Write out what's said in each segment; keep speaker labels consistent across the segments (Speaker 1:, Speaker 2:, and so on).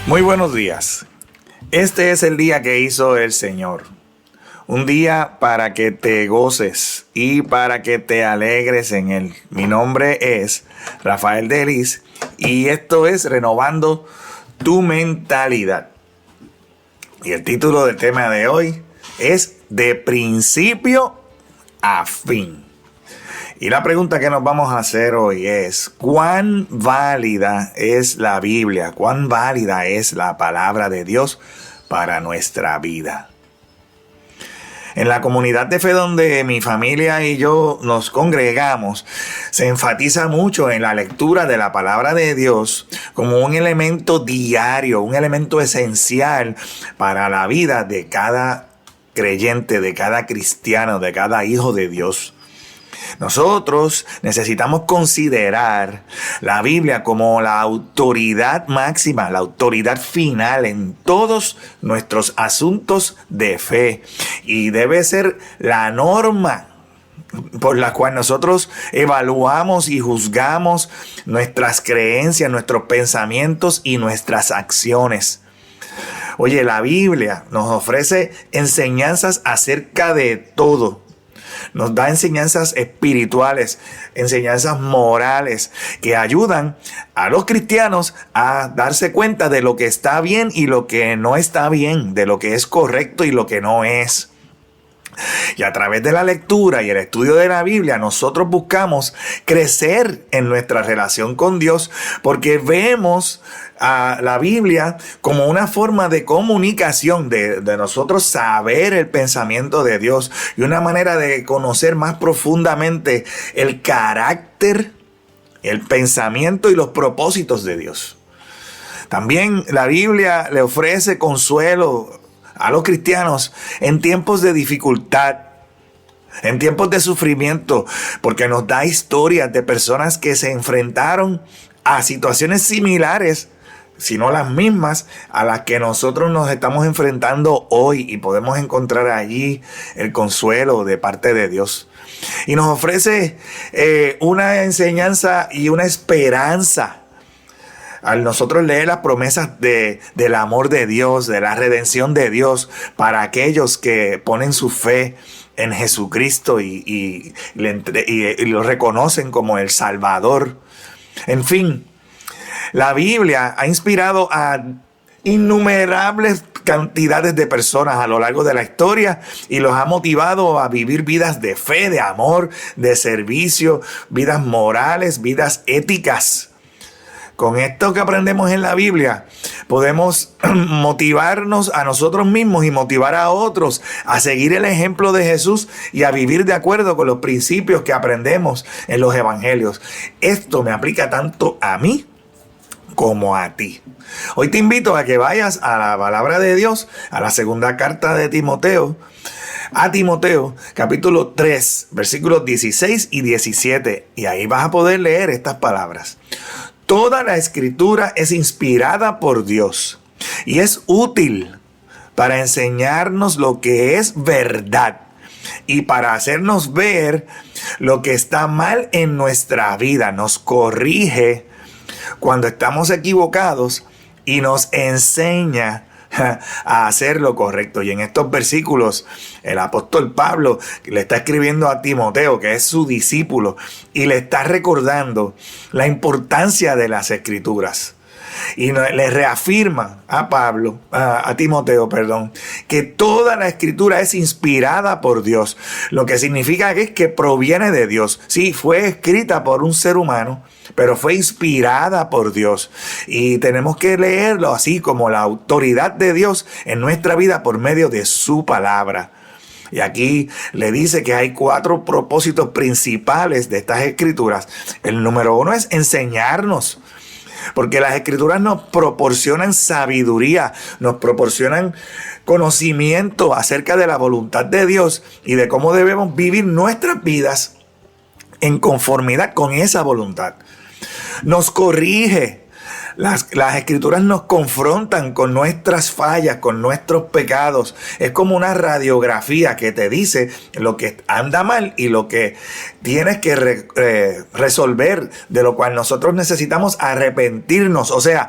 Speaker 1: Muy buenos días. Este es el día que hizo el Señor. Un día para que te goces y para que te alegres en él. Mi nombre es Rafael Delis y esto es Renovando tu Mentalidad. Y el título del tema de hoy es De principio a fin. Y la pregunta que nos vamos a hacer hoy es: ¿cuán válida es la Biblia? ¿Cuán válida es la palabra de Dios para nuestra vida? En la comunidad de fe donde mi familia y yo nos congregamos, se enfatiza mucho en la lectura de la palabra de Dios como un elemento diario, un elemento esencial para la vida de cada creyente, de cada cristiano, de cada hijo de Dios. Nosotros necesitamos considerar la Biblia como la autoridad máxima, la autoridad final en todos nuestros asuntos de fe. Y debe ser la norma por la cual nosotros evaluamos y juzgamos nuestras creencias, nuestros pensamientos y nuestras acciones. Oye, la Biblia nos ofrece enseñanzas acerca de todo. Nos da enseñanzas espirituales, enseñanzas morales que ayudan a los cristianos a darse cuenta de lo que está bien y lo que no está bien, de lo que es correcto y lo que no es. Y a través de la lectura y el estudio de la Biblia, nosotros buscamos crecer en nuestra relación con Dios, porque vemos a la Biblia como una forma de comunicación, de nosotros saber el pensamiento de Dios y una manera de conocer más profundamente el carácter, el pensamiento y los propósitos de Dios. También la Biblia le ofrece consuelo a los cristianos en tiempos de dificultad, en tiempos de sufrimiento, porque nos da historias de personas que se enfrentaron a situaciones similares, si no las mismas, a las que nosotros nos estamos enfrentando hoy, y podemos encontrar allí el consuelo de parte de Dios. Y nos ofrece una enseñanza y una esperanza al nosotros leer las promesas del amor de Dios, de la redención de Dios para aquellos que ponen su fe en Jesucristo y lo reconocen como el Salvador. En fin, la Biblia ha inspirado a innumerables cantidades de personas a lo largo de la historia y los ha motivado a vivir vidas de fe, de amor, de servicio, vidas morales, vidas éticas. Con esto que aprendemos en la Biblia, podemos motivarnos a nosotros mismos y motivar a otros a seguir el ejemplo de Jesús y a vivir de acuerdo con los principios que aprendemos en los evangelios. Esto me aplica tanto a mí como a ti. Hoy te invito a que vayas a la palabra de Dios, a la segunda carta de Timoteo, a Timoteo, capítulo 3, versículos 16 y 17. Y ahí vas a poder leer estas palabras. Toda la escritura es inspirada por Dios y es útil para enseñarnos lo que es verdad y para hacernos ver lo que está mal en nuestra vida. Nos corrige cuando estamos equivocados y nos enseña a hacer lo correcto. Y en estos versículos el apóstol Pablo le está escribiendo a Timoteo, que es su discípulo, y le está recordando la importancia de las escrituras. Y le reafirma a Timoteo, que toda la escritura es inspirada por Dios. Lo que significa que es que proviene de Dios. Sí, fue escrita por un ser humano, pero fue inspirada por Dios. Y tenemos que leerlo así como la autoridad de Dios en nuestra vida por medio de su palabra. Y aquí le dice que hay 4 propósitos principales de estas escrituras. El número 1 es enseñarnos. Porque las escrituras nos proporcionan sabiduría, nos proporcionan conocimiento acerca de la voluntad de Dios y de cómo debemos vivir nuestras vidas en conformidad con esa voluntad. Nos corrige Las escrituras nos confrontan con nuestras fallas, con nuestros pecados. Es como una radiografía que te dice lo que anda mal y lo que tienes que resolver, de lo cual nosotros necesitamos arrepentirnos, o sea,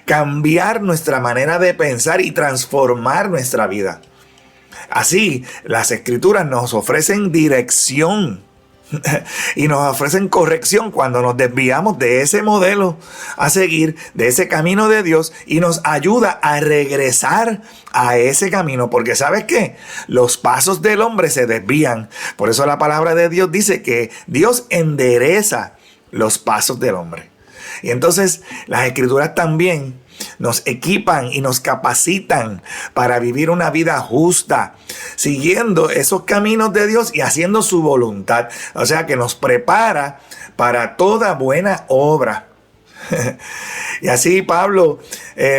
Speaker 1: cambiar nuestra manera de pensar y transformar nuestra vida. Así, las escrituras nos ofrecen dirección y nos ofrecen corrección cuando nos desviamos de ese modelo a seguir, de ese camino de Dios, y nos ayuda a regresar a ese camino, porque ¿sabes qué? Los pasos del hombre se desvían. Por eso la palabra de Dios dice que Dios endereza los pasos del hombre. Y entonces las escrituras también nos equipan y nos capacitan para vivir una vida justa, siguiendo esos caminos de Dios y haciendo su voluntad. O sea que nos prepara para toda buena obra. Y así Pablo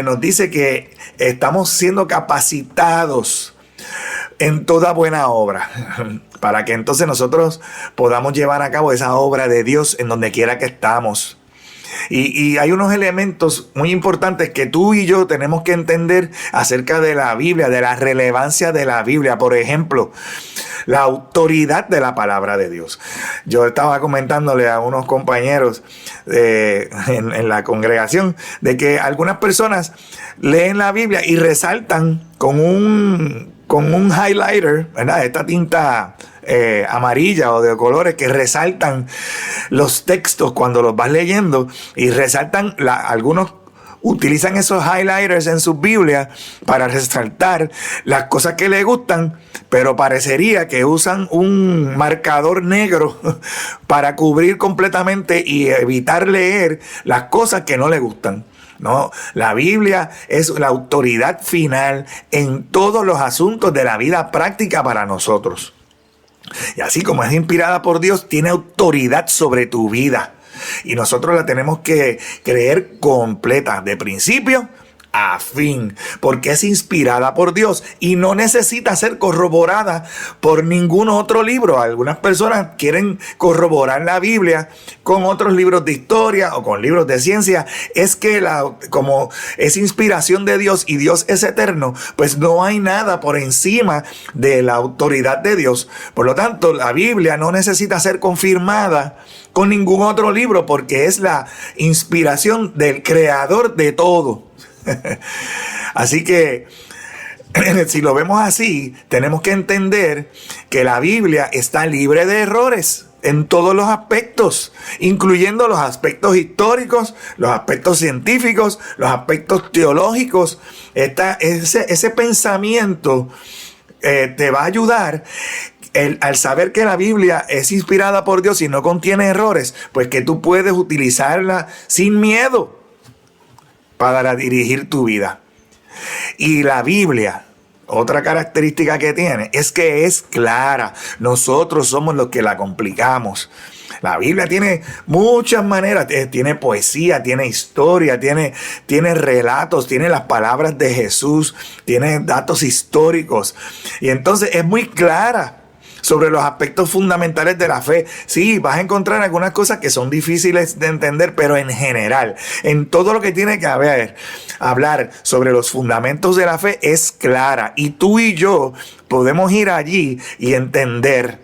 Speaker 1: nos dice que estamos siendo capacitados en toda buena obra, para que entonces nosotros podamos llevar a cabo esa obra de Dios en donde quiera que estamos. Y hay unos elementos muy importantes que tú y yo tenemos que entender acerca de la Biblia, de la relevancia de la Biblia. Por ejemplo, la autoridad de la palabra de Dios. Yo estaba comentándole a unos compañeros en la congregación de que algunas personas leen la Biblia y resaltan con un highlighter, ¿verdad? Esta tinta amarilla o de colores que resaltan los textos cuando los vas leyendo, y resaltan, algunos utilizan esos highlighters en sus Biblias para resaltar las cosas que les gustan, pero parecería que usan un marcador negro para cubrir completamente y evitar leer las cosas que no les gustan. No, la Biblia es la autoridad final en todos los asuntos de la vida práctica para nosotros. Y así como es inspirada por Dios, tiene autoridad sobre tu vida. Y nosotros la tenemos que creer completa, de principio a fin, porque es inspirada por Dios y no necesita ser corroborada por ningún otro libro. Algunas personas quieren corroborar la Biblia con otros libros de historia o con libros de ciencia. Es que como es inspiración de Dios y Dios es eterno, pues no hay nada por encima de la autoridad de Dios. Por lo tanto, la Biblia no necesita ser confirmada con ningún otro libro, porque es la inspiración del creador de todo. Así que, si lo vemos así, tenemos que entender que la Biblia está libre de errores en todos los aspectos, incluyendo los aspectos históricos, los aspectos científicos, los aspectos teológicos. Ese pensamiento te va a ayudar al saber que la Biblia es inspirada por Dios y no contiene errores, pues que tú puedes utilizarla sin miedo para dirigir tu vida. Y la Biblia, otra característica que tiene, es que es clara. Nosotros somos los que la complicamos. La Biblia tiene muchas maneras, tiene poesía, tiene historia, tiene relatos, tiene las palabras de Jesús, tiene datos históricos. Y entonces es muy clara sobre los aspectos fundamentales de la fe. Sí, vas a encontrar algunas cosas que son difíciles de entender, pero en general, en todo lo que tiene que hablar sobre los fundamentos de la fe es clara. Y tú y yo podemos ir allí y entender.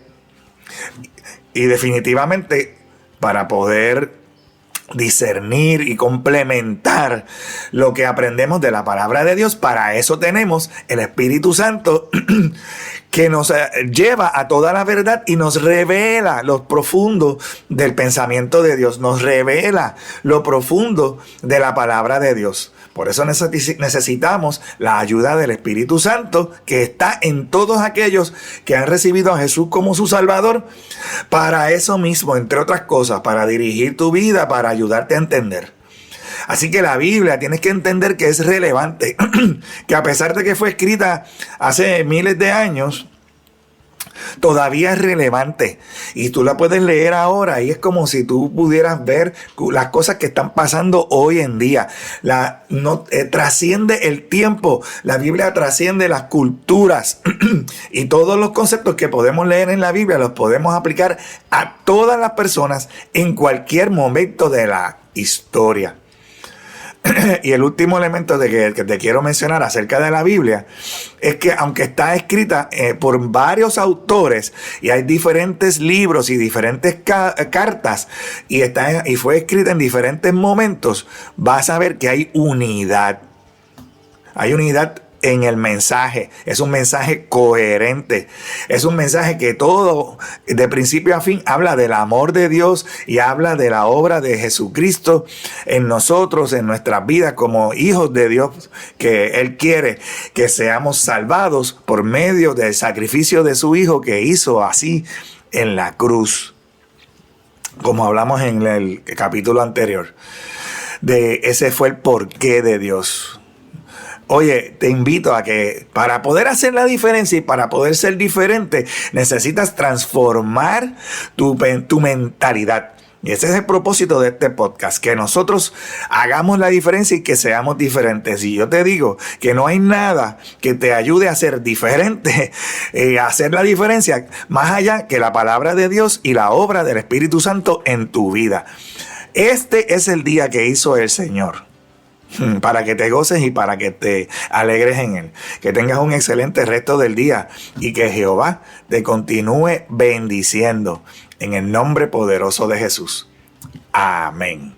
Speaker 1: Y definitivamente, para poder discernir y complementar lo que aprendemos de la palabra de Dios, para eso tenemos el Espíritu Santo que nos lleva a toda la verdad y nos revela lo profundo del pensamiento de Dios, nos revela lo profundo de la palabra de Dios. Por eso necesitamos la ayuda del Espíritu Santo, que está en todos aquellos que han recibido a Jesús como su Salvador, para eso mismo, entre otras cosas, para dirigir tu vida, para ayudarte a entender. Así que la Biblia tienes que entender que es relevante, que a pesar de que fue escrita hace miles de años, todavía es relevante y tú la puedes leer ahora y es como si tú pudieras ver las cosas que están pasando hoy en día. Trasciende el tiempo, la Biblia trasciende las culturas y todos los conceptos que podemos leer en la Biblia los podemos aplicar a todas las personas en cualquier momento de la historia. Y el último elemento que te quiero mencionar acerca de la Biblia es que aunque está escrita por varios autores y hay diferentes libros y diferentes cartas y fue escrita en diferentes momentos, vas a ver que hay unidad. Hay unidad en el mensaje. Es un mensaje coherente. Es un mensaje que todo, de principio a fin, habla del amor de Dios y habla de la obra de Jesucristo en nosotros, en nuestras vidas como hijos de Dios, que Él quiere que seamos salvados por medio del sacrificio de su Hijo que hizo así en la cruz. Como hablamos en el capítulo anterior. Ese fue el porqué de Dios. Oye, te invito a que para poder hacer la diferencia y para poder ser diferente, necesitas transformar tu mentalidad. Y ese es el propósito de este podcast, que nosotros hagamos la diferencia y que seamos diferentes. Y yo te digo que no hay nada que te ayude a ser diferente, a hacer la diferencia, más allá que la palabra de Dios y la obra del Espíritu Santo en tu vida. Este es el día que hizo el Señor, para que te goces y para que te alegres en Él. Que tengas un excelente resto del día y que Jehová te continúe bendiciendo en el nombre poderoso de Jesús. Amén.